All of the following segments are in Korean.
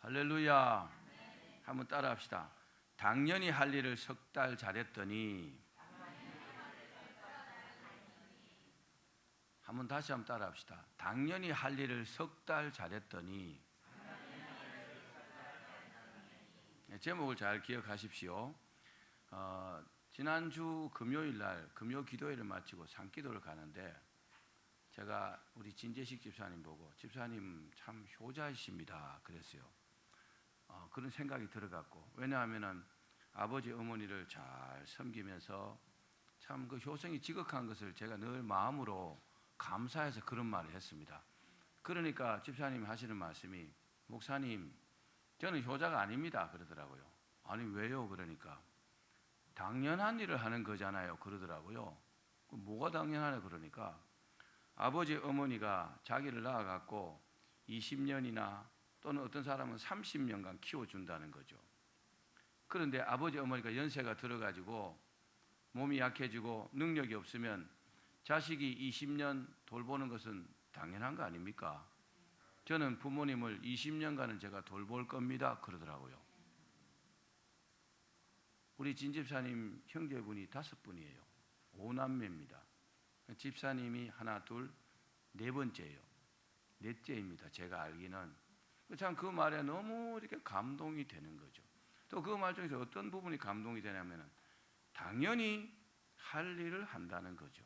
할렐루야. 한번 따라 합시다. 당연히 할 일을 석 달 잘했더니. 한번 다시 한번 따라 합시다. 당연히 할 일을 석 달 잘했더니. 제목을 잘 기억하십시오. 지난주 금요일 날 금요 기도회를 마치고 산기도를 가는데 제가 우리 진재식 집사님 보고 집사님 참 효자이십니다 그랬어요. 그런 생각이 들어갔고, 왜냐하면 아버지 어머니를 잘 섬기면서 참 그 효성이 지극한 것을 제가 늘 마음으로 감사해서 그런 말을 했습니다. 그러니까 집사님이 하시는 말씀이, 목사님 저는 효자가 아닙니다 그러더라고요. 아니 왜요? 그러니까 당연한 일을 하는 거잖아요 그러더라고요. 뭐가 당연하냐 그러니까 아버지 어머니가 자기를 낳아갖고 20년이나 또는 어떤 사람은 30년간 키워준다는 거죠. 그런데 아버지 어머니가 연세가 들어가지고 몸이 약해지고 능력이 없으면 자식이 20년 돌보는 것은 당연한 거 아닙니까? 저는 부모님을 20년간은 제가 돌볼 겁니다 그러더라고요. 우리 진집사님 형제분이 5분이에요. 5남매입니다. 집사님이 하나, 둘, 4번째예요. 넷째입니다. 제가 알기는. 참 그 말에 너무 이렇게 감동이 되는 거죠. 또 그 말 중에서 어떤 부분이 감동이 되냐면 당연히 할 일을 한다는 거죠.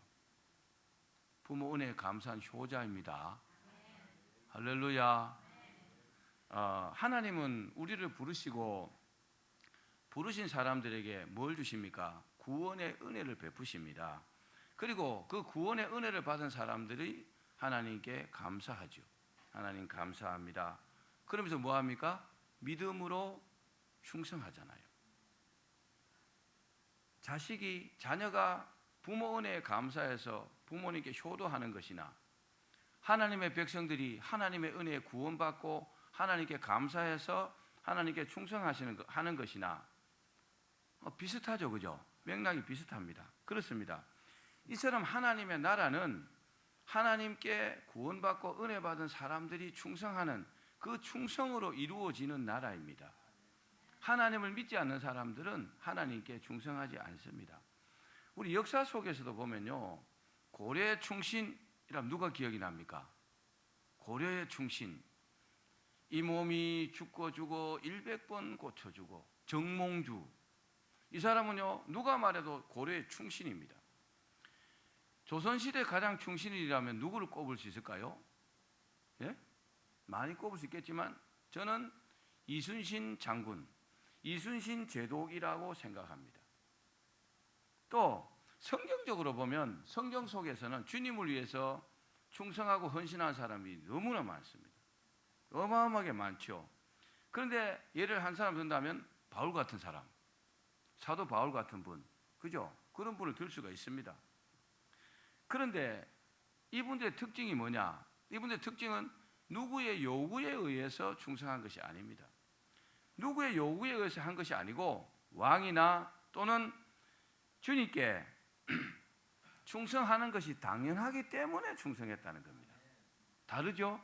부모 은혜에 감사한 효자입니다. 할렐루야. 하나님은 우리를 부르시고 부르신 사람들에게 뭘 주십니까? 구원의 은혜를 베푸십니다. 그리고 그 구원의 은혜를 받은 사람들이 하나님께 감사하죠. 하나님 감사합니다. 그러면서 뭐 합니까? 믿음으로 충성하잖아요. 자녀가 부모 은혜에 감사해서 부모님께 효도하는 것이나 하나님의 백성들이 하나님의 은혜에 구원받고 하나님께 감사해서 하나님께 충성하는 것이나 비슷하죠, 그죠? 맥락이 비슷합니다. 그렇습니다. 이처럼 하나님의 나라는 하나님께 구원받고 은혜 받은 사람들이 충성하는 그 충성으로 이루어지는 나라입니다. 하나님을 믿지 않는 사람들은 하나님께 충성하지 않습니다. 우리 역사 속에서도 보면요, 고려의 충신이라면 누가 기억이 납니까? 고려의 충신. 이 몸이 죽고 100번 고쳐주고 정몽주. 이 사람은요, 누가 말해도 고려의 충신입니다. 조선시대 가장 충신이라면 누구를 꼽을 수 있을까요? 예? 많이 꼽을 수 있겠지만 저는 이순신 장군, 이순신 제독이라고 생각합니다. 또 성경적으로 보면 성경 속에서는 주님을 위해서 충성하고 헌신한 사람이 너무나 많습니다. 어마어마하게 많죠. 그런데 예를 한 사람 든다면 바울 같은 사람, 사도 바울 같은 분, 그죠? 그런 분을 들 수가 있습니다. 그런데 이분들의 특징이 뭐냐? 이분들의 특징은 누구의 요구에 의해서 충성한 것이 아닙니다. 누구의 요구에 의해서 한 것이 아니고 왕이나 또는 주님께 충성하는 것이 당연하기 때문에 충성했다는 겁니다. 다르죠?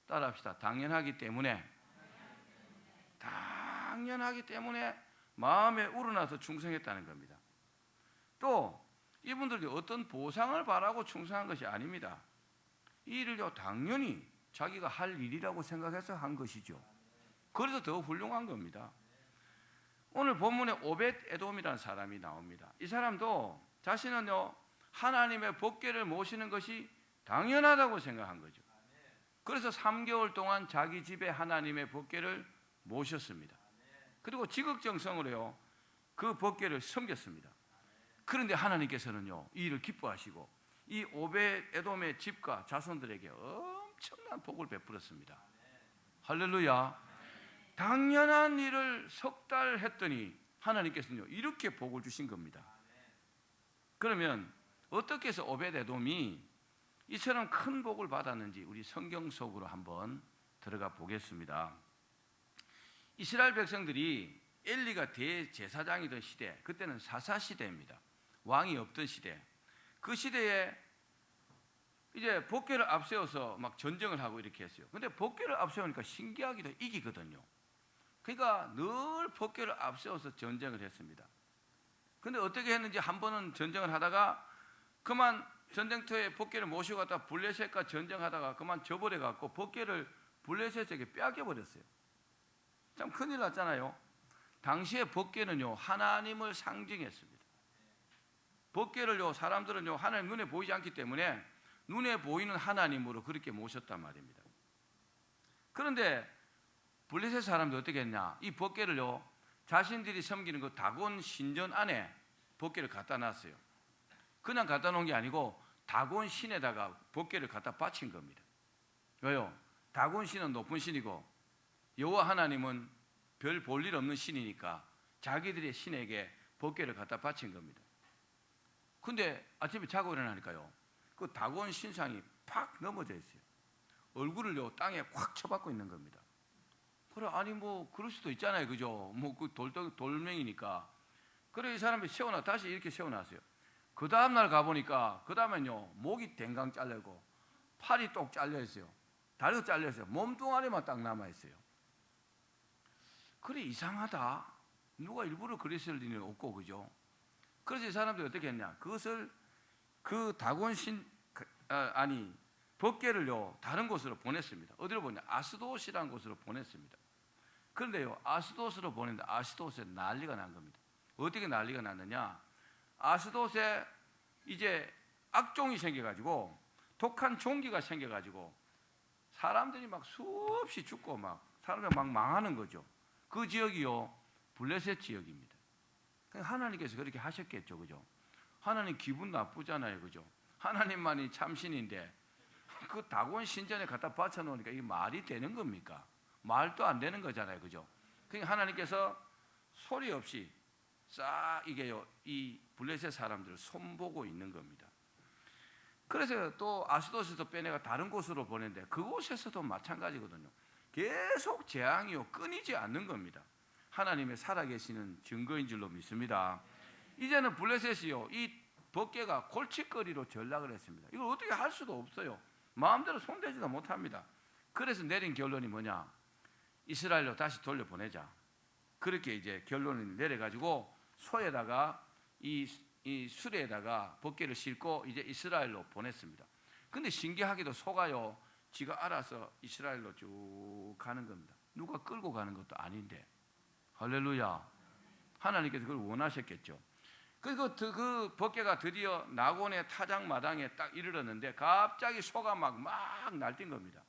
따라합시다. 당연하기 때문에 마음에 우러나서 충성했다는 겁니다. 또 이분들이 어떤 보상을 바라고 충성한 것이 아닙니다. 이 일을요, 당연히 자기가 할 일이라고 생각해서 한 것이죠. 그래서 더 훌륭한 겁니다. 오늘 본문에 오벳 에돔이라는 사람이 나옵니다. 이 사람도 자신은요, 하나님의 법궤를 모시는 것이 당연하다고 생각한 거죠. 그래서 3개월 동안 자기 집에 하나님의 법궤를 모셨습니다. 그리고 지극정성으로요, 그 법궤를 섬겼습니다. 그런데 하나님께서는요, 이 일을 기뻐하시고 이 오벳 에돔의 집과 자손들에게 엄청난 복을 베풀었습니다. 할렐루야. 당연한 일을 석 달 했더니 하나님께서는요, 이렇게 복을 주신 겁니다. 그러면 어떻게 해서 오벳 에돔이 이처럼 큰 복을 받았는지 우리 성경 속으로 한번 들어가 보겠습니다. 이스라엘 백성들이 엘리가 대제사장이던 시대, 그때는 사사시대입니다. 왕이 없던 시대. 그 시대에 이제 법궤를 앞세워서 막 전쟁을 하고 이렇게 했어요. 근데 법궤를 앞세우니까 신기하게도 이기거든요. 그러니까 늘 법궤를 앞세워서 전쟁을 했습니다. 근데 어떻게 했는지 한 번은 전쟁을 하다가 그만 전쟁터에 법궤를 모시고 갔다 블레셋과 전쟁하다가 그만 저버려 갖고 법궤를 블레셋에게 빼앗겨 버렸어요. 참 큰일 났잖아요. 당시에 법궤는요 하나님을 상징했습니다. 법궤를요 사람들은요 하나님 눈에 보이지 않기 때문에 눈에 보이는 하나님으로 그렇게 모셨단 말입니다. 그런데 블레셋 사람들 어떻게 했냐? 이 법궤를요 자신들이 섬기는 그 다곤 신전 안에 법궤를 갖다 놨어요. 그냥 갖다 놓은 게 아니고 다곤 신에다가 법궤를 갖다 바친 겁니다. 왜요? 다곤 신은 높은 신이고 여호와 하나님은 별 볼 일 없는 신이니까 자기들의 신에게 법궤를 갖다 바친 겁니다. 근데 아침에 자고 일어나니까요 그 다곤 신상이 팍 넘어져 있어요. 얼굴을요 땅에 확 쳐박고 있는 겁니다. 그래 아니 뭐 그럴 수도 있잖아요, 그죠? 뭐 그 돌멩이니까. 그래 이 사람이 세워놔 다시 이렇게 세워놨어요. 그 다음 날 가보니까 그 다음엔요 목이 댕강 잘려고 팔이 똑 잘려 있어요. 다리도 잘려 있어요. 몸뚱아리만 딱 남아 있어요. 그래 이상하다. 누가 일부러 그랬을 리는 없고, 그죠? 그래서 이 사람들이 어떻게 했냐? 그것을 그 다곤신 법궤를요 다른 곳으로 보냈습니다. 어디로 보냈냐? 아스돗이라는 곳으로 보냈습니다. 그런데요 아스돗으로 보냈는데 아스돗에 난리가 난 겁니다. 어떻게 난리가 났느냐? 아스돗에 이제 악종이 생겨가지고 독한 종기가 생겨가지고 사람들이 막 수없이 죽고 막 사람들이 막 망하는 거죠. 그 지역이요 블레셋 지역입니다. 하나님께서 그렇게 하셨겠죠, 그죠? 하나님 기분 나쁘잖아요, 그죠? 하나님만이 참신인데 그 다곤 신전에 갖다 바쳐 놓으니까 이게 말이 되는 겁니까? 말도 안 되는 거잖아요, 그죠? 그러니까 하나님께서 소리 없이 싹 이게요 이 블레셋 사람들을 손보고 있는 겁니다. 그래서 또 아스돗에서 빼내가 다른 곳으로 보냈는데 그곳에서도 마찬가지거든요. 계속 재앙이요 끊이지 않는 겁니다. 하나님의 살아계시는 증거인 줄로 믿습니다. 이제는 블레셋이요 이 법궤가 골칫거리로 전락을 했습니다. 이걸 어떻게 할 수도 없어요. 마음대로 손대지도 못합니다. 그래서 내린 결론이 뭐냐? 이스라엘로 다시 돌려보내자. 그렇게 이제 결론을 내려가지고 소에다가 이 수레에다가 법궤를 싣고 이제 이스라엘로 보냈습니다. 근데 신기하게도 소가요 지가 알아서 이스라엘로 쭉 가는 겁니다. 누가 끌고 가는 것도 아닌데. 할렐루야. 하나님께서 그걸 원하셨겠죠. 그리고 그 법궤가 드디어 나곤의 타작마당에 딱 이르렀는데 갑자기 소가 막 날뛴 겁니다.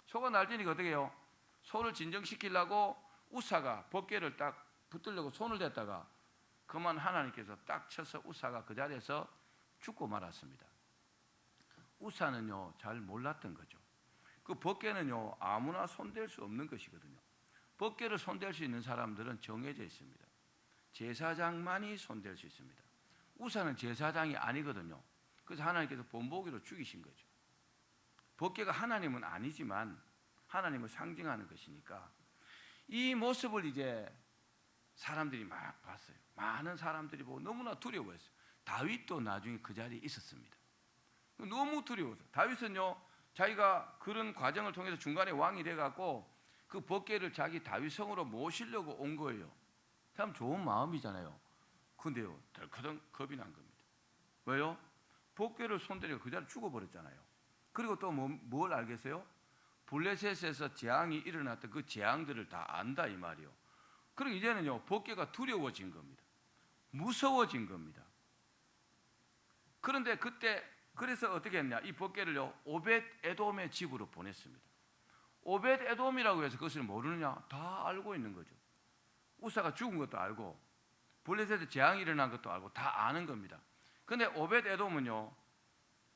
소가 날뛰니까 어떻게 해요? 소를 진정시키려고 우사가 법궤를 딱 붙들려고 손을 댔다가 그만 하나님께서 딱 쳐서 우사가 그 자리에서 죽고 말았습니다. 우사는요 잘 몰랐던 거죠. 그 법궤는요 아무나 손댈 수 없는 것이거든요. 법궤를 손댈 수 있는 사람들은 정해져 있습니다. 제사장만이 손댈 수 있습니다. 우사는 제사장이 아니거든요. 그래서 하나님께서 본보기로 죽이신 거죠. 법궤가 하나님은 아니지만 하나님을 상징하는 것이니까 이 모습을 이제 사람들이 막 봤어요. 많은 사람들이 보고 너무나 두려워했어요. 다윗도 나중에 그 자리에 있었습니다. 너무 두려워서 다윗은요 자기가 그런 과정을 통해서 중간에 왕이 돼갖고 그 법궤를 자기 다윗성으로 모시려고 온 거예요. 참 좋은 마음이잖아요. 근데요 덜커덩 겁이 난 겁니다. 왜요? 법궤를 손대려 그 자리에 죽어버렸잖아요. 그리고 또 뭘 알겠어요? 블레셋에서 재앙이 일어났던 그 재앙들을 다 안다 이 말이요. 그리고 이제는요 법궤가 두려워진 겁니다. 무서워진 겁니다. 그런데 그래서 어떻게 했냐? 이 법궤를요 오벳 에돔의 집으로 보냈습니다. 오벳 에돔이라고 해서 그것을 모르느냐? 다 알고 있는 거죠. 우사가 죽은 것도 알고 블레셋에 재앙이 일어난 것도 알고 다 아는 겁니다. 그런데 오벳 에돔은요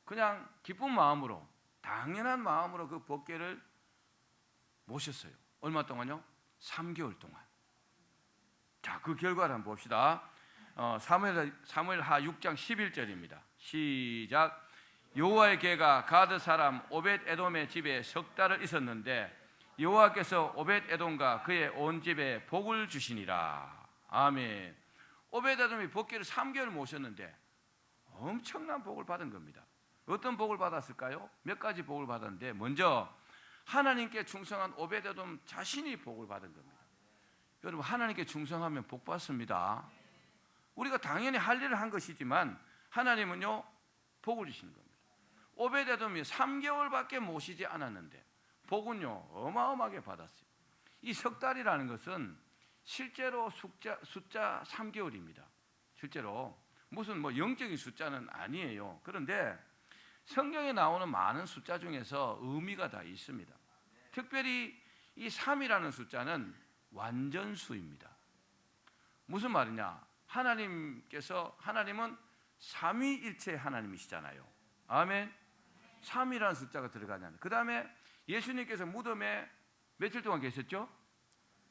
그냥 기쁜 마음으로 당연한 마음으로 그 법궤를 모셨어요. 얼마 동안요? 3개월 동안. 자, 그 결과를 한번 봅시다. 사무엘하 6장 11절입니다. 시작. 여호와의 궤가 가드 사람 오벳 에돔의 집에 석 달을 있었는데 여호와께서 오벳 에돔과 그의 온 집에 복을 주시니라. 아멘. 오벳 에돔이 법궤를 3개월 모셨는데 엄청난 복을 받은 겁니다. 어떤 복을 받았을까요? 몇 가지 복을 받았는데 먼저 하나님께 충성한 오벳 에돔 자신이 복을 받은 겁니다. 여러분 하나님께 충성하면 복 받습니다. 우리가 당연히 할 일을 한 것이지만 하나님은요 복을 주시는 겁니다. 오벳에돔이 3개월밖에 모시지 않았는데 복은요 어마어마하게 받았어요. 이 석 달이라는 것은 실제로 숫자 3개월입니다. 실제로 무슨 뭐 영적인 숫자는 아니에요. 그런데 성경에 나오는 많은 숫자 중에서 의미가 다 있습니다. 특별히 이 3이라는 숫자는 완전수입니다. 무슨 말이냐? 하나님은 삼위일체 하나님이시잖아요. 아멘. 3이라는 숫자가 들어가잖아요. 그 다음에 예수님께서 무덤에 며칠 동안 계셨죠?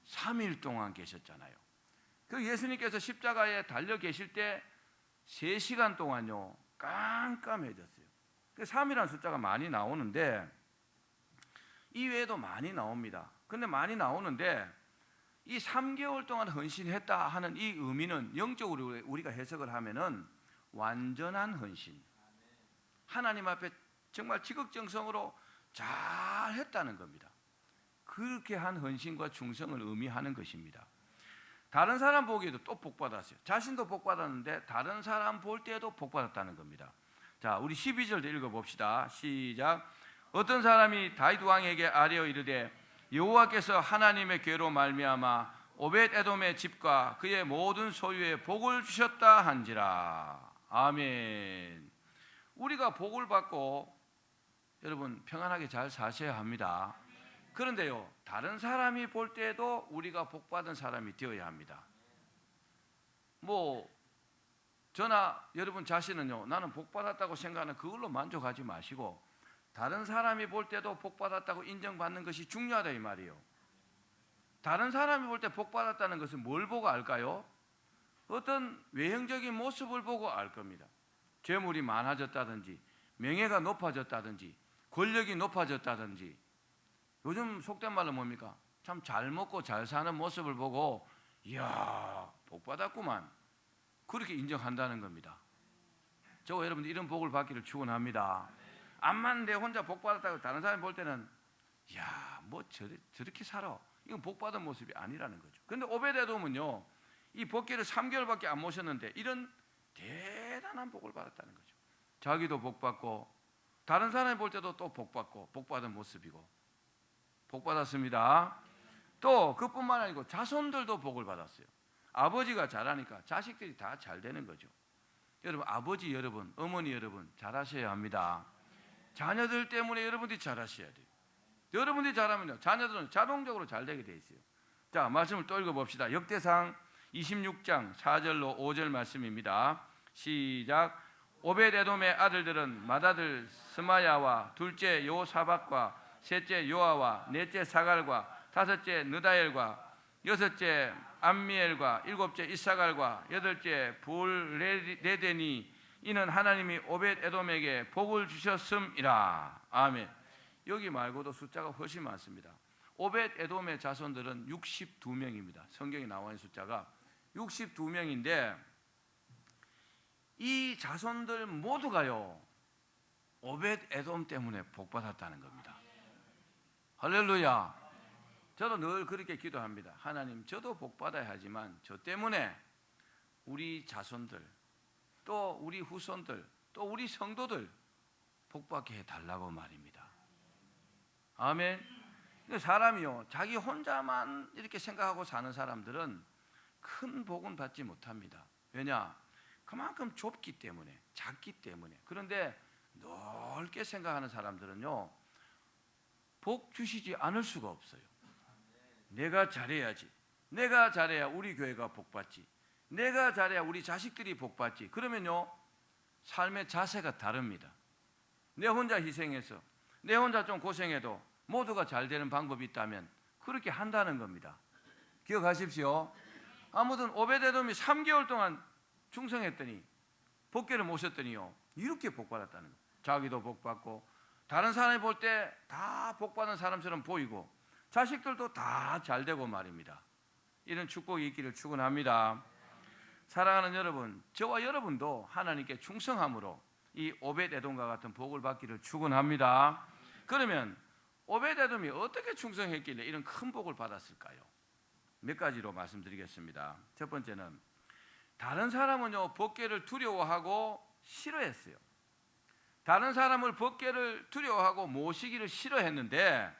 3일 동안 계셨잖아요. 그 예수님께서 십자가에 달려 계실 때 3시간 동안요 깜깜해졌어요. 그 3이라는 숫자가 많이 나오는데 이 외에도 많이 나옵니다. 근데 많이 나오는데 이 3개월 동안 헌신했다 하는 이 의미는 영적으로 우리가 해석을 하면은 완전한 헌신, 하나님 앞에 정말 지극정성으로 잘 했다는 겁니다. 그렇게 한 헌신과 충성을 의미하는 것입니다. 다른 사람 보기에도 또 복받았어요. 자신도 복받았는데 다른 사람 볼 때에도 복받았다는 겁니다. 자, 우리 12절도 읽어봅시다. 시작. 어떤 사람이 다윗 왕에게 아뢰어 이르되 여호와께서 하나님의 궤로 말미암아 오벳에돔의 집과 그의 모든 소유에 복을 주셨다 한지라. 아멘. 우리가 복을 받고 여러분 평안하게 잘 사셔야 합니다. 그런데요 다른 사람이 볼 때에도 우리가 복받은 사람이 되어야 합니다. 뭐 저나 여러분 자신은요 나는 복받았다고 생각하는 그걸로 만족하지 마시고 다른 사람이 볼 때도 복받았다고 인정받는 것이 중요하다 이 말이에요. 다른 사람이 볼 때 복받았다는 것은 뭘 보고 알까요? 어떤 외형적인 모습을 보고 알 겁니다. 재물이 많아졌다든지 명예가 높아졌다든지 권력이 높아졌다든지 요즘 속된 말로 뭡니까? 참 잘 먹고 잘 사는 모습을 보고 이야 복받았구만 그렇게 인정한다는 겁니다. 저와 여러분들 이런 복을 받기를 축원합니다. 암만 내 혼자 복받았다고 다른 사람이 볼 때는 야 뭐 저렇게 살아 이건 복받은 모습이 아니라는 거죠. 그런데 오벳에돔은요 이 복귀를 3개월밖에 안 모셨는데 이런 대단한 복을 받았다는 거죠. 자기도 복받고 다른 사람이 볼 때도 또 복받고 복받은 모습이고 복받았습니다. 또 그뿐만 아니고 자손들도 복을 받았어요. 아버지가 잘하니까 자식들이 다 잘 되는 거죠. 여러분 아버지 여러분 어머니 여러분 잘하셔야 합니다. 자녀들 때문에 여러분들이 잘하셔야 돼요. 여러분들이 잘하면요 자녀들은 자동적으로 잘 되게 돼 있어요. 자 말씀을 또 읽어봅시다. 역대상 26장 4절로 5절 말씀입니다. 시작. 오벳에돔의 아들들은 맏아들 스마야와 둘째 요사박과 셋째 요아와 넷째 사갈과 다섯째 느다엘과 여섯째 암미엘과 일곱째 이사갈과 여덟째 불레데니 이는 하나님이 오벳에돔에게 복을 주셨음이라. 아멘. 여기 말고도 숫자가 훨씬 많습니다. 오벳에돔의 자손들은 62명입니다. 성경에 나와 있는 숫자가 62명인데 이 자손들 모두가요 오벳에돔 때문에 복받았다는 겁니다. 할렐루야. 저도 늘 그렇게 기도합니다. 하나님 저도 복받아야 하지만 저 때문에 우리 자손들 또 우리 후손들 또 우리 성도들 복받게 해달라고 말입니다. 아멘. 사람이요 자기 혼자만 이렇게 생각하고 사는 사람들은 큰 복은 받지 못합니다. 왜냐? 그만큼 좁기 때문에 작기 때문에. 그런데 넓게 생각하는 사람들은요 복 주시지 않을 수가 없어요. 내가 잘해야지. 내가 잘해야 우리 교회가 복받지. 내가 잘해야 우리 자식들이 복받지. 그러면요 삶의 자세가 다릅니다. 내 혼자 희생해서 내 혼자 좀 고생해도 모두가 잘 되는 방법이 있다면 그렇게 한다는 겁니다. 기억하십시오. 아무튼 오벳에돔이 3개월 동안 충성했더니 복귀를 모셨더니요 이렇게 복받았다는 거예요. 자기도 복받고 다른 사람이 볼 때 다 복받은 사람처럼 보이고 자식들도 다 잘되고 말입니다. 이런 축복이 있기를 축원합니다. 사랑하는 여러분, 저와 여러분도 하나님께 충성함으로 이 오벳에돔과 같은 복을 받기를 축원합니다. 그러면 오벳에돔이 어떻게 충성했길래 이런 큰 복을 받았을까요? 몇 가지로 말씀드리겠습니다. 첫 번째는 다른 사람은요 법궤를 두려워하고 싫어했어요. 다른 사람을 법궤를 두려워하고 모시기를 싫어했는데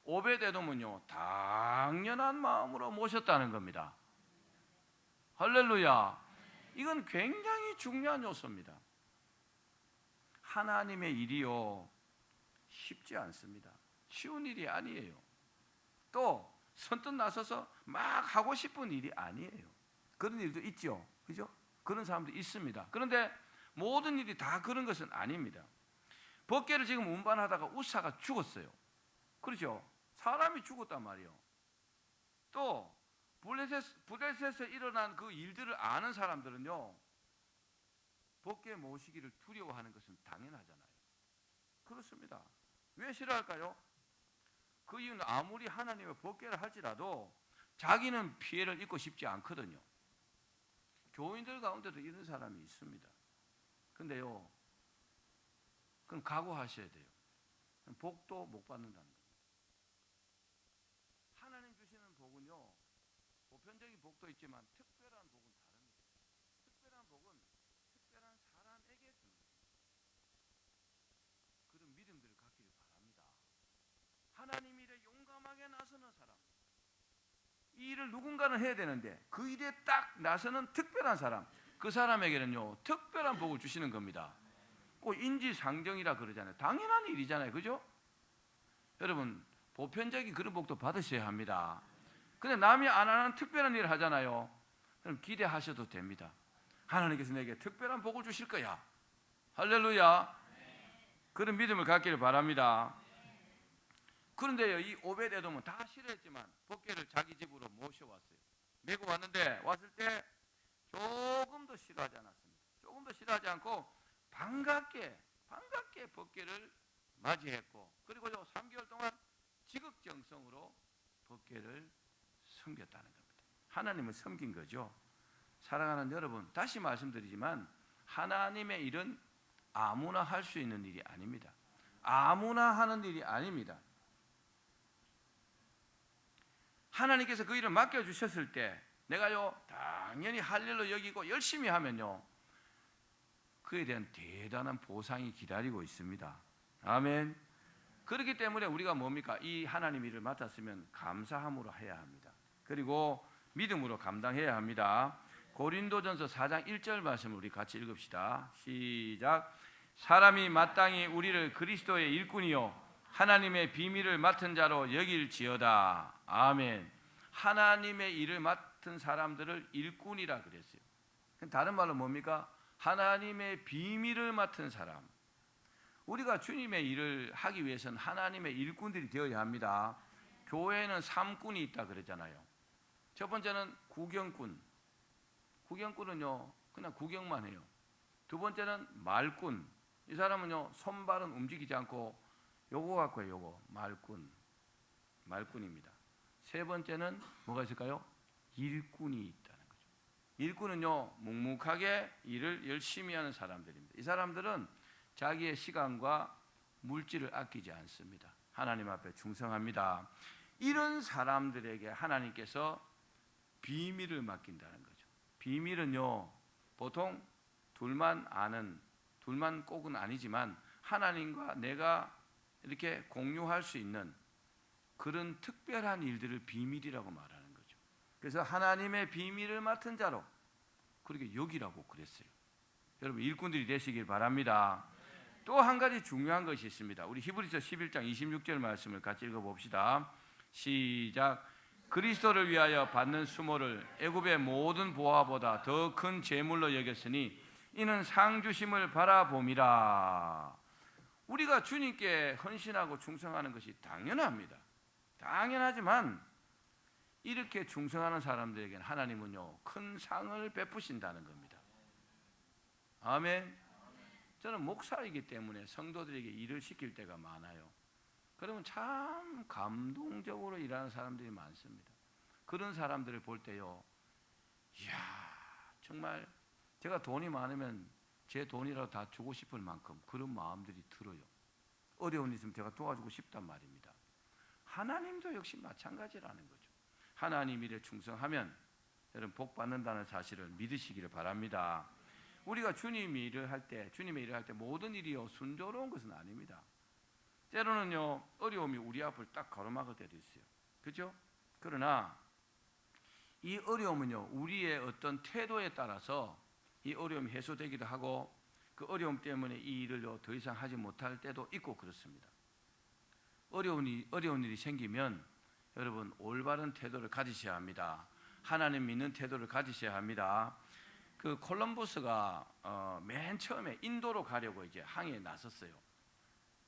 오벳에돔은요 당연한 마음으로 모셨다는 겁니다. 할렐루야. 이건 굉장히 중요한 요소입니다. 하나님의 일이요 쉽지 않습니다. 쉬운 일이 아니에요. 또 선뜻 나서서 막 하고 싶은 일이 아니에요. 그런 일도 있죠. 그죠? 그런 사람도 있습니다. 그런데 모든 일이 다 그런 것은 아닙니다. 법궤를 지금 운반하다가 우사가 죽었어요. 그렇죠? 사람이 죽었단 말이에요. 또 블레셋에서 일어난 그 일들을 아는 사람들은요 법궤 모시기를 두려워하는 것은 당연하잖아요. 그렇습니다. 왜 싫어할까요? 그 이유는 아무리 하나님의 법궤를 할지라도 자기는 피해를 입고 싶지 않거든요. 교인들 가운데도 이런 사람이 있습니다. 근데요 그건 각오하셔야 돼요. 복도 못 받는다는 거예요. 하나님 주시는 복은요 보편적인 복도 있지만 특별한 복은 다릅니다. 특별한 복은 특별한 사람에게 주는 거예요. 그런 믿음들을 갖기를 바랍니다. 하나님 일에 용감하게 나서는 사람, 이 일을 누군가는 해야 되는데 그 일에 딱 나서는 특별한 사람, 그 사람에게는요 특별한 복을 주시는 겁니다. 꼭 인지상정이라 그러잖아요. 당연한 일이잖아요. 그죠? 여러분 보편적인 그런 복도 받으셔야 합니다. 근데 남이 안 하는 특별한 일을 하잖아요. 그럼 기대하셔도 됩니다. 하나님께서 내게 특별한 복을 주실 거야. 할렐루야. 그런 믿음을 갖기를 바랍니다. 그런데요 이 오벳에돔은 다 싫어했지만 법궤를 자기 집으로 모셔왔어요. 메고 왔는데 왔을 때 조금도 싫어하지 않았습니다. 조금도 싫어하지 않고 반갑게 법궤를 맞이했고 그리고요 3개월 동안 지극정성으로 법궤를 섬겼다는 겁니다. 하나님을 섬긴 거죠. 사랑하는 여러분, 다시 말씀드리지만 하나님의 일은 아무나 할 수 있는 일이 아닙니다. 아무나 하는 일이 아닙니다. 하나님께서 그 일을 맡겨주셨을 때 내가요 당연히 할 일로 여기고 열심히 하면요 그에 대한 대단한 보상이 기다리고 있습니다. 아멘. 그렇기 때문에 우리가 뭡니까? 이 하나님 일을 맡았으면 감사함으로 해야 합니다. 그리고 믿음으로 감당해야 합니다. 고린도전서 4장 1절 말씀을 우리 같이 읽읍시다. 시작. 사람이 마땅히 우리를 그리스도의 일꾼이요 하나님의 비밀을 맡은 자로 여길지어다. 아멘. 하나님의 일을 맡은 사람들을 일꾼이라 그랬어요. 다른 말로 뭡니까? 하나님의 비밀을 맡은 사람. 우리가 주님의 일을 하기 위해서는 하나님의 일꾼들이 되어야 합니다. 교회에는 3군이 있다 그랬잖아요. 첫 번째는 구경꾼. 구경꾼은요 그냥 구경만 해요. 두 번째는 말꾼. 이 사람은요 손발은 움직이지 않고 요거 갖고 해요. 요거 말꾼입니다. 세 번째는 뭐가 있을까요? 일꾼이 있다는 거죠. 일꾼은요 묵묵하게 일을 열심히 하는 사람들입니다. 이 사람들은 자기의 시간과 물질을 아끼지 않습니다. 하나님 앞에 충성합니다. 이런 사람들에게 하나님께서 비밀을 맡긴다는 거죠. 비밀은요 보통 둘만 아는, 둘만 꼭은 아니지만 하나님과 내가 이렇게 공유할 수 있는 그런 특별한 일들을 비밀이라고 말하는 거죠. 그래서 하나님의 비밀을 맡은 자로 그렇게 여기라고 그랬어요. 여러분 일꾼들이 되시길 바랍니다. 또 한 가지 중요한 것이 있습니다. 우리 히브리서 11장 26절 말씀을 같이 읽어봅시다. 시작. 그리스도를 위하여 받는 수모를 애굽의 모든 보화보다 더 큰 재물로 여겼으니 이는 상 주심을 바라봄이라. 우리가 주님께 헌신하고 충성하는 것이 당연합니다. 당연하지만 이렇게 충성하는 사람들에게는 하나님은요 큰 상을 베푸신다는 겁니다. 아멘. 저는 목사이기 때문에 성도들에게 일을 시킬 때가 많아요. 그러면 참 감동적으로 일하는 사람들이 많습니다. 그런 사람들을 볼 때요, 이야 정말 제가 돈이 많으면 제 돈이라도 다 주고 싶을 만큼 그런 마음들이 들어요. 어려운 일 있으면 제가 도와주고 싶단 말입니다. 하나님도 역시 마찬가지라는 거죠. 하나님 일에 충성하면 여러분 복 받는다는 사실을 믿으시기를 바랍니다. 우리가 주님의 일을 할 때 모든 일이요 순조로운 것은 아닙니다. 때로는요 어려움이 우리 앞을 딱 가로막을 때도 있어요. 그죠? 그러나 이 어려움은요 우리의 어떤 태도에 따라서 이 어려움이 해소되기도 하고 그 어려움 때문에 이 일을 더 이상 하지 못할 때도 있고 그렇습니다. 어려운 일이 생기면 여러분 올바른 태도를 가지셔야 합니다. 하나님 믿는 태도를 가지셔야 합니다. 그 콜럼버스가 맨 처음에 인도로 가려고 이제 항해에 나섰어요.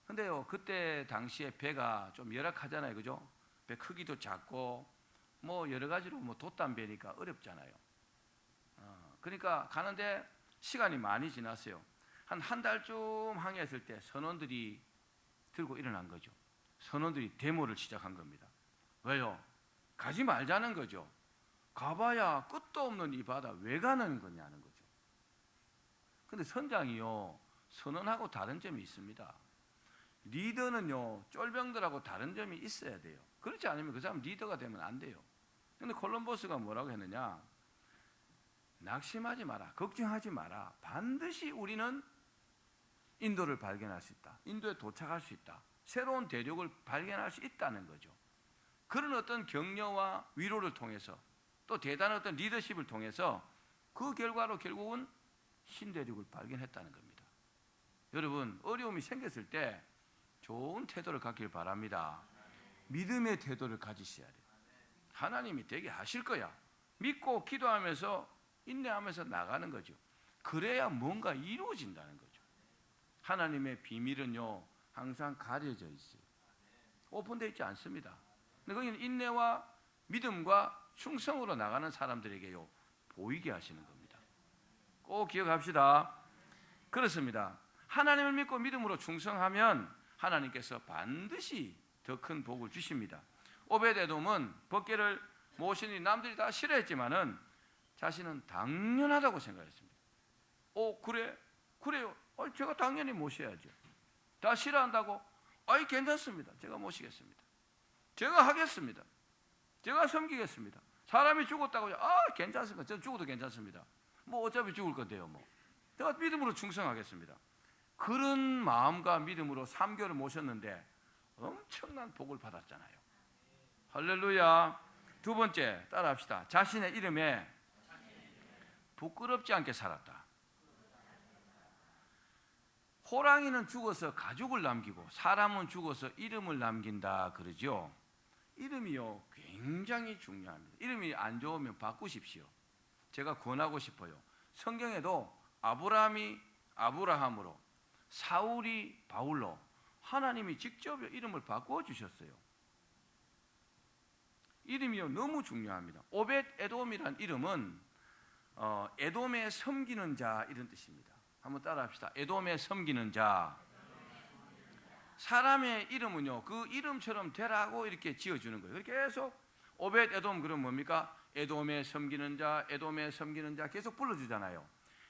근데요 그때 당시에 배가 좀 열악하잖아요, 그죠? 배 크기도 작고 뭐 여러 가지로 뭐 돛담배니까 어렵잖아요. 그러니까 가는데 시간이 많이 지났어요. 한 달쯤 항해했을 때 선원들이 들고 일어난 거죠. 선원들이 데모를 시작한 겁니다. 왜요? 가지 말자는 거죠. 가봐야 끝도 없는 이 바다 왜 가는 거냐는 거죠. 근데 선장이요 선언하고 다른 점이 있습니다. 리더는요 쫄병들하고 다른 점이 있어야 돼요. 그렇지 않으면 그 사람 리더가 되면 안 돼요. 근데 콜럼버스가 뭐라고 했느냐, 낙심하지 마라, 걱정하지 마라, 반드시 우리는 인도를 발견할 수 있다, 인도에 도착할 수 있다, 새로운 대륙을 발견할 수 있다는 거죠. 그런 어떤 격려와 위로를 통해서 또 대단한 어떤 리더십을 통해서 그 결과로 결국은 신대륙을 발견했다는 겁니다. 여러분 어려움이 생겼을 때 좋은 태도를 갖길 바랍니다. 믿음의 태도를 가지셔야 돼요. 하나님이 되게 하실 거야. 믿고 기도하면서 인내하면서 나가는 거죠. 그래야 뭔가 이루어진다는 거죠. 하나님의 비밀은요 항상 가려져 있어요. 오픈되어 있지 않습니다. 근데 거기는 인내와 믿음과 충성으로 나가는 사람들에게요 보이게 하시는 겁니다. 꼭 기억합시다. 그렇습니다. 하나님을 믿고 믿음으로 충성하면 하나님께서 반드시 더 큰 복을 주십니다. 오벳에돔은 법궤를 모시니 남들이 다 싫어했지만은 자신은 당연하다고 생각했습니다. 그래요. 제가 당연히 모셔야죠. 다 싫어한다고? 괜찮습니다. 제가 모시겠습니다. 제가 하겠습니다. 제가 섬기겠습니다. 사람이 죽었다고 괜찮습니다. 저 죽어도 괜찮습니다. 뭐 어차피 죽을 건데요. 뭐 제가 믿음으로 충성하겠습니다. 그런 마음과 믿음으로 3개월을 모셨는데 엄청난 복을 받았잖아요. 할렐루야. 두 번째 따라합시다. 자신의 이름에 부끄럽지 않게 살았다. 호랑이는 죽어서 가죽을 남기고 사람은 죽어서 이름을 남긴다 그러죠. 이름이요 굉장히 중요합니다. 이름이 안 좋으면 바꾸십시오. 제가 권하고 싶어요. 성경에도 아브라함이 아브라함으로, 사울이 바울로 하나님이 직접 이름을 바꾸어 주셨어요. 이름이요 너무 중요합니다. 오벳 에돔이란 이름은 에돔에 섬기는 자 이런 뜻입니다. 한번 따라합시다. 에돔에 섬기는 자. 사람의 이름은요 그 이름처럼 되라고 이렇게 지어주는 거예요. 계속 오벳 에돔 그럼 뭡니까? 에돔에 섬기는 자, 에돔에 섬기는 자 계속 불러주잖아요.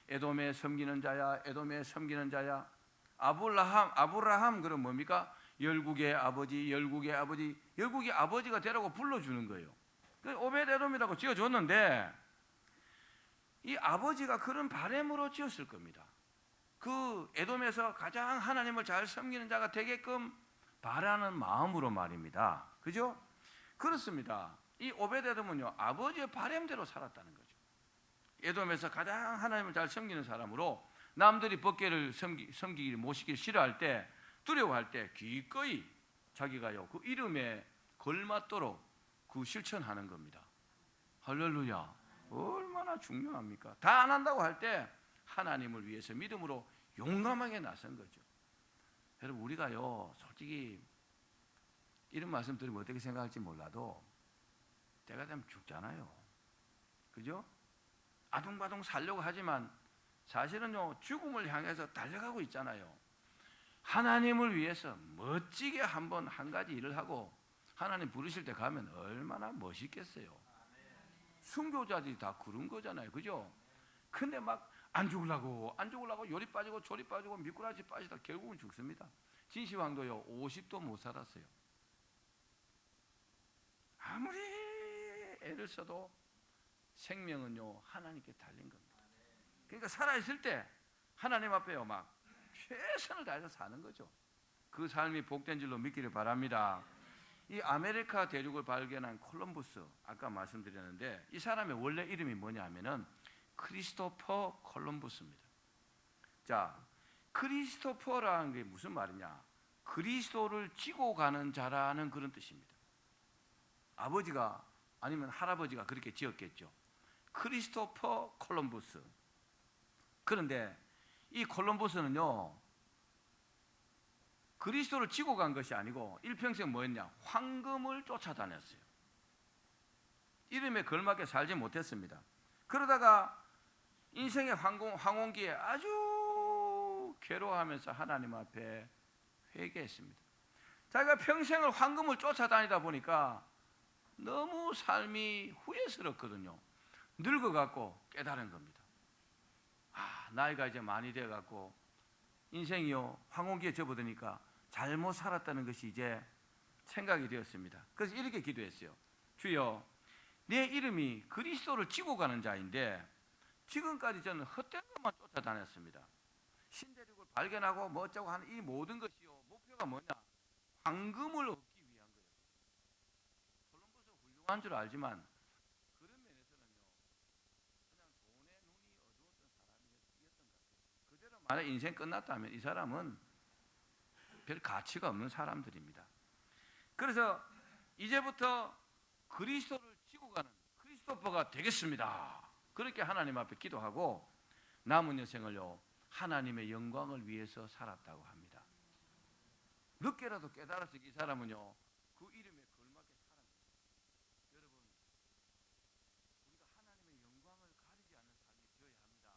에돔에 섬기는 자야, 에돔에 섬기는 자야. 아브라함 그럼 뭡니까? 열국의 아버지, 열국의 아버지가 되라고 불러주는 거예요. 오벳 에돔이라고 지어줬는데 이 아버지가 그런 바람으로 지었을 겁니다. 그 에돔에서 가장 하나님을 잘 섬기는 자가 되게끔 바라는 마음으로 말입니다. 그죠? 그렇습니다. 이 오벳 에돔은요 아버지의 바람대로 살았다는 거죠. 에돔에서 가장 하나님을 잘 섬기는 사람으로 남들이 법궤를 섬기기를 모시기를 싫어할 때, 두려워할 때 기꺼이 자기가요 그 이름에 걸맞도록 그 실천하는 겁니다. 할렐루야. 얼마나 중요합니까? 다 안 한다고 할 때 하나님을 위해서 믿음으로 용감하게 나선 거죠. 여러분 우리가요 솔직히 이런 말씀 드리면 어떻게 생각할지 몰라도 때가 되면 죽잖아요. 그죠? 아둥바둥 살려고 하지만 사실은요 죽음을 향해서 달려가고 있잖아요. 하나님을 위해서 멋지게 한번 한 가지 일을 하고 하나님 부르실 때 가면 얼마나 멋있겠어요. 순교자들이 다 그런 거잖아요. 그죠? 근데 막 안 죽으려고 요리 빠지고 조리 빠지고 미꾸라지 빠지다 결국은 죽습니다. 진시황도요 50도 못 살았어요. 아무리 애를 써도 생명은요 하나님께 달린 겁니다. 그러니까 살아있을 때 하나님 앞에요 막 최선을 다해서 사는 거죠. 그 삶이 복된 줄로 믿기를 바랍니다. 이 아메리카 대륙을 발견한 콜럼버스, 아까 말씀드렸는데 이 사람의 원래 이름이 뭐냐 하면은 크리스토퍼 콜럼버스입니다. 자, 크리스토퍼라는 게 무슨 말이냐? 그리스도를 지고 가는 자라는 그런 뜻입니다. 아버지가 아니면 할아버지가 그렇게 지었겠죠. 크리스토퍼 콜럼버스. 그런데 이 콜럼버스는요 그리스도를 지고 간 것이 아니고 일평생 뭐였냐? 황금을 쫓아다녔어요. 이름에 걸맞게 살지 못했습니다. 그러다가 인생의 황혼기에 아주 괴로워하면서 하나님 앞에 회개했습니다. 자기가 평생을 황금을 쫓아다니다 보니까 너무 삶이 후회스럽거든요. 늙어갖고 깨달은 겁니다. 나이가 이제 많이 돼갖고 인생이요 황혼기에 접어드니까 잘못 살았다는 것이 이제 생각이 되었습니다. 그래서 이렇게 기도했어요. 주여, 내 이름이 그리스도를 지고 가는 자인데 지금까지 저는 헛된 것만 쫓아다녔습니다. 신대륙을 발견하고 뭐 어쩌고 하는 이 모든 것이요 목표가 뭐냐? 황금을 얻기 위한 거예요. 콜럼버스 훌륭한 줄 알지만 그런 면에서는요 그냥 돈에 눈이 어두웠던 사람이었던 것 같아요. 그대로 만약 인생 끝났다면 이 사람은 별 가치가 없는 사람들입니다. 그래서 이제부터 그리스도를 지고 가는 크리스토퍼가 되겠습니다. 그렇게 하나님 앞에 기도하고 남은 여생을요 하나님의 영광을 위해서 살았다고 합니다. 늦게라도 깨달았을 이 사람은요 그 이름에 걸맞게 살았습니다. 여러분, 우리가 하나님의 영광을 가리지 않는 삶이 되어야 합니다.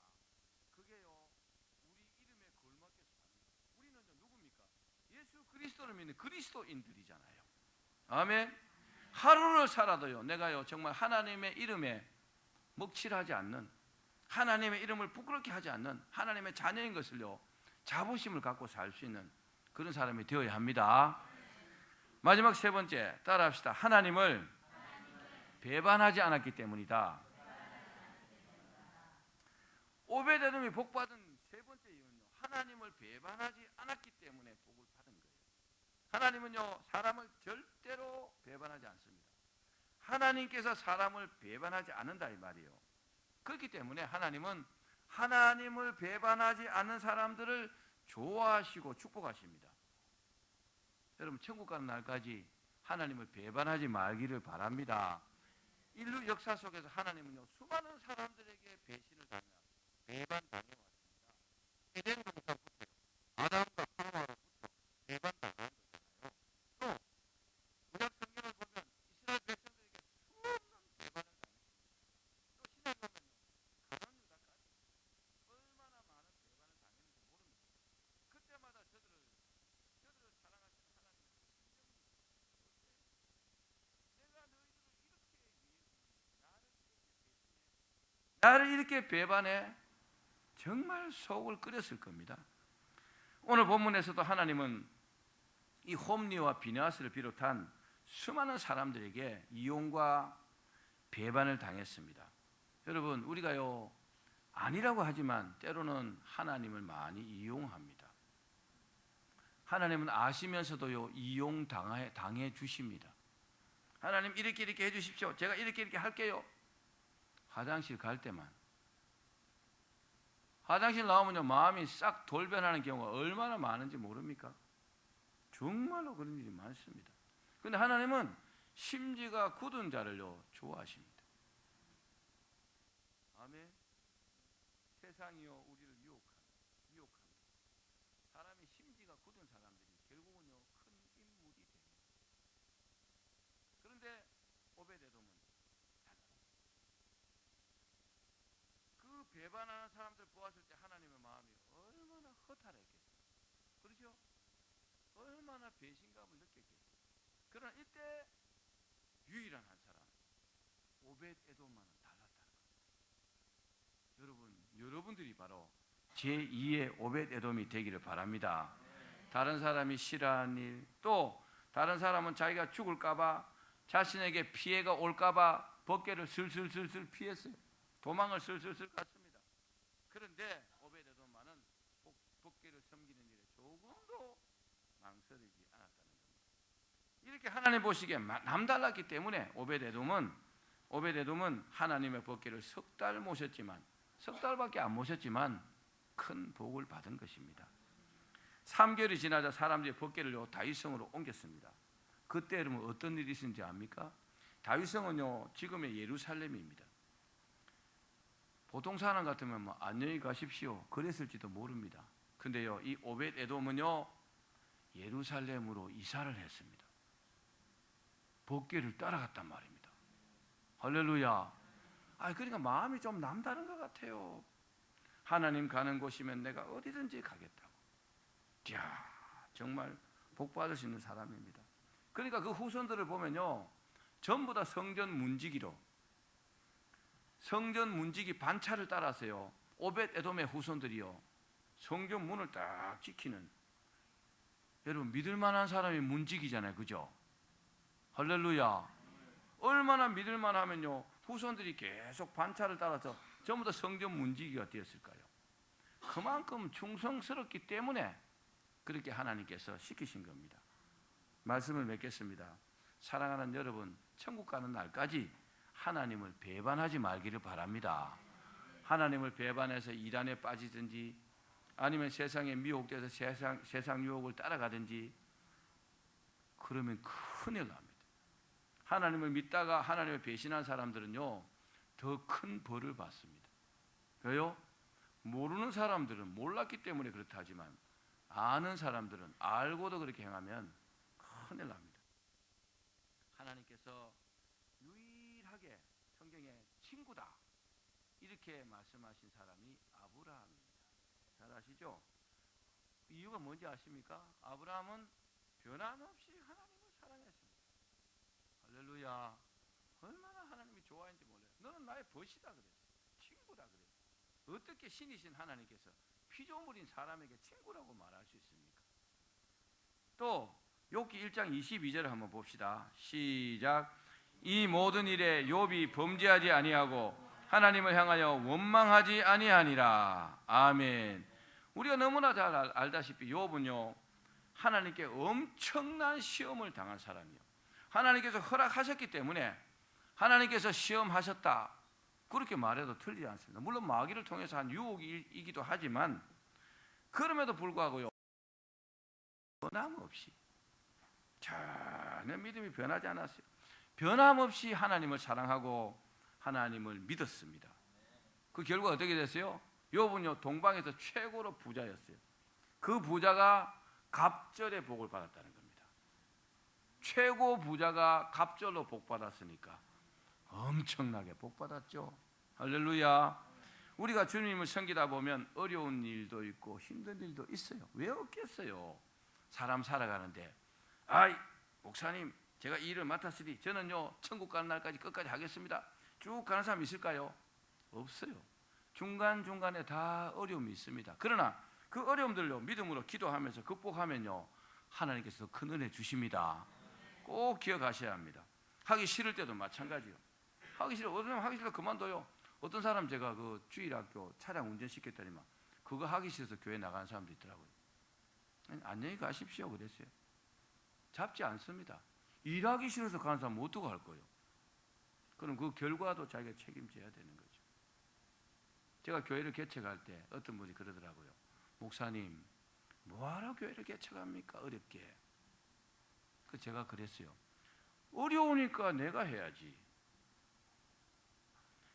그게요 우리 이름에 걸맞게 사는 거예요. 우리는 누굽니까? 예수 그리스도를 믿는 그리스도인들이잖아요. 아멘. 하루를 살아도요 내가요 정말 하나님의 이름에 먹칠하지 않는, 하나님의 이름을 부끄럽게 하지 않는 하나님의 자녀인 것을요 자부심을 갖고 살 수 있는 그런 사람이 되어야 합니다. 마지막 세 번째 따라합시다. 하나님을 배반하지 않았기 때문이다. 오베데돔이 복받은 세 번째 이유는요 하나님을 배반하지 않았기 때문에 복을 받은 거예요. 하나님은요 사람을 절대로 배반하지 않습니다. 하나님께서 사람을 배반하지 않는다 이 말이에요. 그렇기 때문에 하나님은 하나님을 배반하지 않는 사람들을 좋아하시고 축복하십니다. 여러분 천국 가는 날까지 하나님을 배반하지 말기를 바랍니다. 인류 역사 속에서 하나님은요 수많은 사람들에게 배신을 당해 배반당해 왔습니다. 에덴부터 아담과 하와로부터 배반당한 거잖아요. 또 구약 성경을 보면 이스라엘 백성들에게 수없는 배반을 당했습니다. 또 신약 보면 가나안 유다까지 얼마나 많은 배반을 당했는지 모릅니다. 그때마다 저들을 사랑하시는 하나님은 내가 너희들을 이렇게 위해서 나를 이렇게 배반해 정말 속을 끓였을 겁니다. 오늘 본문에서도 하나님은 이 홈리와 비느하스를 비롯한 수많은 사람들에게 이용과 배반을 당했습니다. 여러분 우리가요 아니라고 하지만 때로는 하나님을 많이 이용합니다. 하나님은 아시면서도요 이용당해 주십니다. 하나님 이렇게 해주십시오. 제가 이렇게 할게요. 화장실 갈 때만 화장실 나오면요 마음이 싹 돌변하는 경우가 얼마나 많은지 모릅니까? 정말로 그런 일이 많습니다. 그런데 하나님은 심지가 굳은 자를요 좋아하십니다. 아멘. 세상이요 우리를 유혹합니다. 사람이 심지가 굳은 사람들이 결국은요 큰 인물이 됩니다. 그런데 오베데돔은 달랐어요. 그 배반하는 사람들 보았을 때 하나님의 마음이 얼마나 허탈했겠어요. 그렇죠? 얼마나 배신감을 느꼈겠어요. 그러나 이때 유일한 한 사람 오벳에돔만은 달랐다는 겁니다. 여러분들이 바로 제2의 오벳에돔이 되기를 바랍니다. 다른 사람이 싫어하는 일, 또 다른 사람은 자기가 죽을까봐, 자신에게 피해가 올까봐 법궤를 슬슬슬슬 피했어요. 도망을 슬슬슬 갔습니다. 그런데 오벳에돔만은 법궤를 섬기는 일에 조금도 망설이지 않았다는 겁니다. 이렇게 하나님 보시기에 남달랐기 때문에 오벳에돔은 하나님의 법궤를 석 달 모셨지만, 석 달밖에 안 모셨지만 큰 복을 받은 것입니다. 3개월이 지나자 사람들이 법궤를 다윗성으로 옮겼습니다. 그때 여러분 어떤 일이 있었는지 압니까? 다윗성은요 지금의 예루살렘입니다. 보통 사람 같으면 뭐 안녕히 가십시오 그랬을지도 모릅니다. 근데요 이 오벳에돔은요 예루살렘으로 이사를 했습니다. 법궤를 따라갔단 말입니다. 할렐루야. 그러니까 마음이 좀 남다른 것 같아요. 하나님 가는 곳이면 내가 어디든지 가겠다고. 이야, 정말 복 받을 수 있는 사람입니다. 그러니까 그 후손들을 보면요 전부 다 성전 문지기 반차를 따라서요 오벳에돔의 후손들이요 성전 문을 딱 지키는, 여러분 믿을 만한 사람이 문지기잖아요, 그죠? 할렐루야. 얼마나 믿을 만하면요 후손들이 계속 반차를 따라서 전부 다 성전 문지기가 되었을까요? 그만큼 충성스럽기 때문에 그렇게 하나님께서 시키신 겁니다. 말씀을 맺겠습니다. 사랑하는 여러분, 천국 가는 날까지 하나님을 배반하지 말기를 바랍니다. 하나님을 배반해서 이단에 빠지든지 아니면 세상에 미혹돼서 세상 유혹을 따라가든지 그러면 큰일 납니다. 하나님을 믿다가 하나님을 배신한 사람들은요 더 큰 벌을 받습니다. 왜요? 모르는 사람들은 몰랐기 때문에 그렇다 하지만 아는 사람들은 알고도 그렇게 행하면 큰일 납니다. 하나님께서 유일하게 성경에 친구다 이렇게 말씀하신 사람이 아브라함입니다. 잘 아시죠? 이유가 뭔지 아십니까? 아브라함은 변함없이 하나님을 사랑했습니다. 할렐루야. 얼마나 하나님이 좋아했는지 몰라요. 너는 나의 벗이다 그랬어요. 친구다 그랬어요. 어떻게 신이신 하나님께서 피조물인 사람에게 친구라고 말할 수 있습니까? 또 욥기 1장 22절을 한번 봅시다. 시작. 이 모든 일에 욥이 범죄하지 아니하고 하나님을 향하여 원망하지 아니하니라. 아멘. 우리가 너무나 잘 알다시피 욥은요 하나님께 엄청난 시험을 당한 사람이요, 하나님께서 허락하셨기 때문에 하나님께서 시험하셨다 그렇게 말해도 틀리지 않습니다. 물론 마귀를 통해서 한 유혹이기도 하지만 그럼에도 불구하고요 변함없이 전혀 믿음이 변하지 않았어요. 변함없이 하나님을 사랑하고 하나님을 믿었습니다. 그 결과 어떻게 됐어요? 욥은요 동방에서 최고로 부자였어요. 그 부자가 갑절의 복을 받았다는 겁니다. 최고 부자가 갑절로 복 받았으니까 엄청나게 복 받았죠. 할렐루야. 우리가 주님을 섬기다 보면 어려운 일도 있고 힘든 일도 있어요. 왜 없겠어요? 사람 살아가는데 목사님 제가 이 일을 맡았으니 저는요 천국 가는 날까지 끝까지 하겠습니다 쭉 가는 사람 있을까요? 없어요. 중간중간에 다 어려움이 있습니다. 그러나 그 어려움들로 믿음으로 기도하면서 극복하면요 하나님께서 큰 은혜 주십니다. 꼭 기억하셔야 합니다. 하기 싫을 때도 마찬가지요. 하기 싫어. 어떤 사람 하기 싫어 그만둬요. 어떤 사람 제가 그 주일학교 차량 운전시켰더니만 그거 하기 싫어서 교회 나가는 사람도 있더라고요. 안녕히 가십시오 그랬어요. 잡지 않습니다. 일하기 싫어서 가는 사람 못 두고 할 거예요. 그럼 그 결과도 자기가 책임져야 되는 거죠. 제가 교회를 개척할 때 어떤 분이 그러더라고요. 목사님 뭐하러 교회를 개척합니까? 어렵게. 제가 그랬어요. 어려우니까 내가 해야지.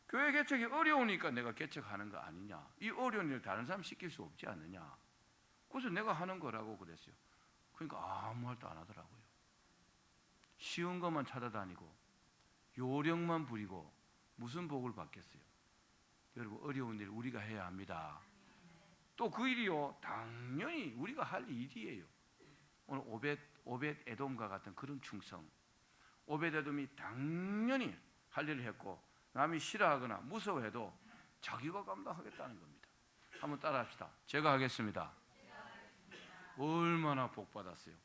교회 개척이 어려우니까 내가 개척하는 거 아니냐. 이 어려운 일을 다른 사람 시킬 수 없지 않느냐. 그래서 내가 하는 거라고 그랬어요. 그러니까 아무 말도 안 하더라고요. 쉬운 것만 찾아다니고 요령만 부리고 무슨 복을 받겠어요. 여러분 어려운 일 우리가 해야 합니다. 또 그 일이요 당연히 우리가 할 일이에요. 오늘 오벳에돔과 같은 그런 충성. 오벳에돔이 당연히 할 일을 했고 남이 싫어하거나 무서워해도 자기가 감당하겠다는 겁니다. 한번 따라합시다. 제가 하겠습니다. 얼마나 복 받았어요.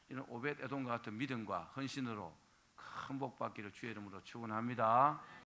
이런 오벳에돔과 같은 믿음과 헌신으로 큰 복 받기를 주의 이름으로 축원합니다.